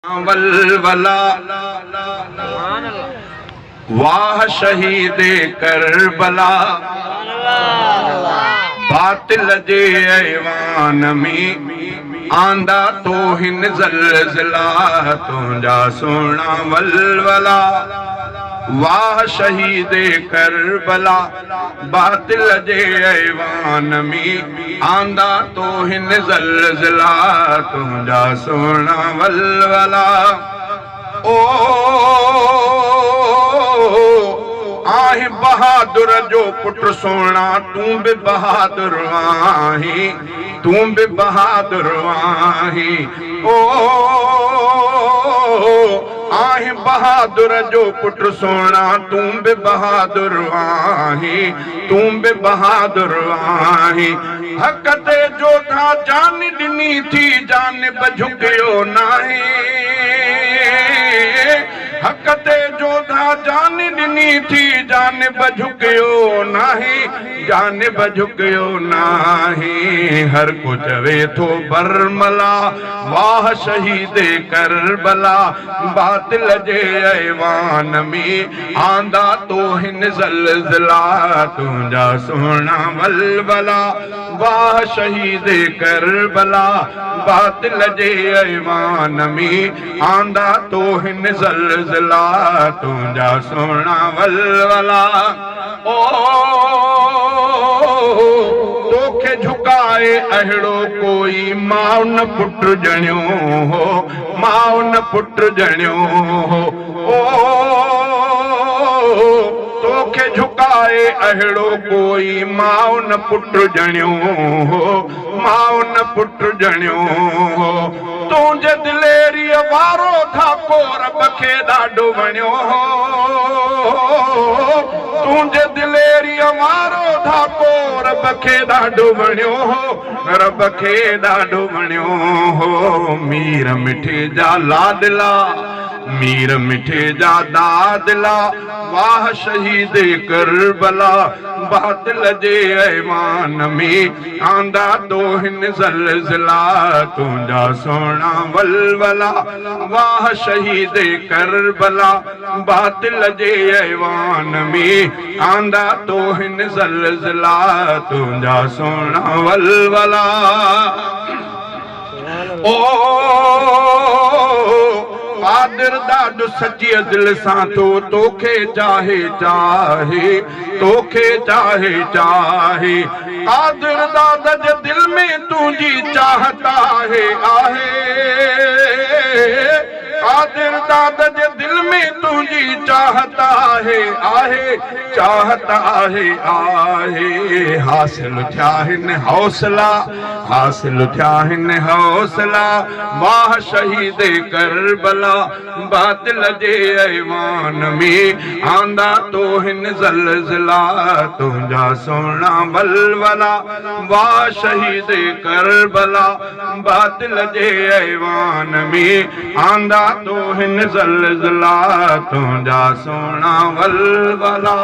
वलवला वाह शहीदे करबला बातिल जे ऐवान में आंदा तो हिन ज़लज़ला तुंहिंजा सोना वलवला वाह शहीदे करबला बातिल जे ऐवान में आंदा तो हिन ज़लज़ला तुंहिंजा सोना वलवला ओ आहे बहादुर जो पुत्र सोना तू भी बहादुर आही तू भी बहादुर आही ओ आहे बहादुर जो पुत्र सोना तू भी बहादुर आही तू भी बहादुर आही हक ते जो था जान दिनी थी जान बझुकियो नाही हक ते जो था जान दिनी थी जान बझुकियो नाही जान बझुकियो नाही हर को चवे थो बरमला वाह शहीदे करबला बातिल जे ऐवान में आंदा तो हिन ज़लज़ला तुंहिंजा सोना वलवला वाह शहीदे करबला बातिल जे ऐवान में आंदा तो हिन ज़लज़ला तुंहिंजा सोना वलवला ओ तोखे झुकाए अहिड़ो कोई माउ न पुट ॼणियो हो माउ न पुट ॼणियो हो ओ तोखे झुकाए अहिड़ो कोई माउ न पुट ॼणियो हो माउ न पुट ॼणियो हो तुंहिंजे दिलेरीअ वारो धाको रब खे ॾाढो वणियो हो तुंहिंजे दिलेरीअ वारो धाको रब खे ॾाढो वणियो हो रब खे ॾाढो वणियो हो मीर मिठे जा लाडला मीर मिठे जा दादला वाह शहीदे करबला बातिल जे ऐवान में आंदा तो हिन ज़लज़ला तुंहिंजा सोना वलवला वाह शहीदे करबला बातिल जे ऐवान में आंदा तो हिन ज़लज़ला तुंहिंजा सोना वलवला ओ कादिर ॾाढो सची दिल सां तोखे चाहे चाहे तोखे चाहे चाहे कादिर दादा जे दिल में तुंहिंजी चाहत आहे कादिर दादा जे दिल में तुंहिंजी चाहत आहे चाहत आहे हासिल थिया हिन हौसला हासिल थिया हिन हौसला वाह शहीदे करबला बातिल जे ऐवान में आंदा तो हिन ज़लज़ला तुंहिंजा सोना वलवला वाह शहीदे करबला बातिल जे ऐवान में आंदा तो हिन ज़लज़ला तुंहिंजा सोना वलवला।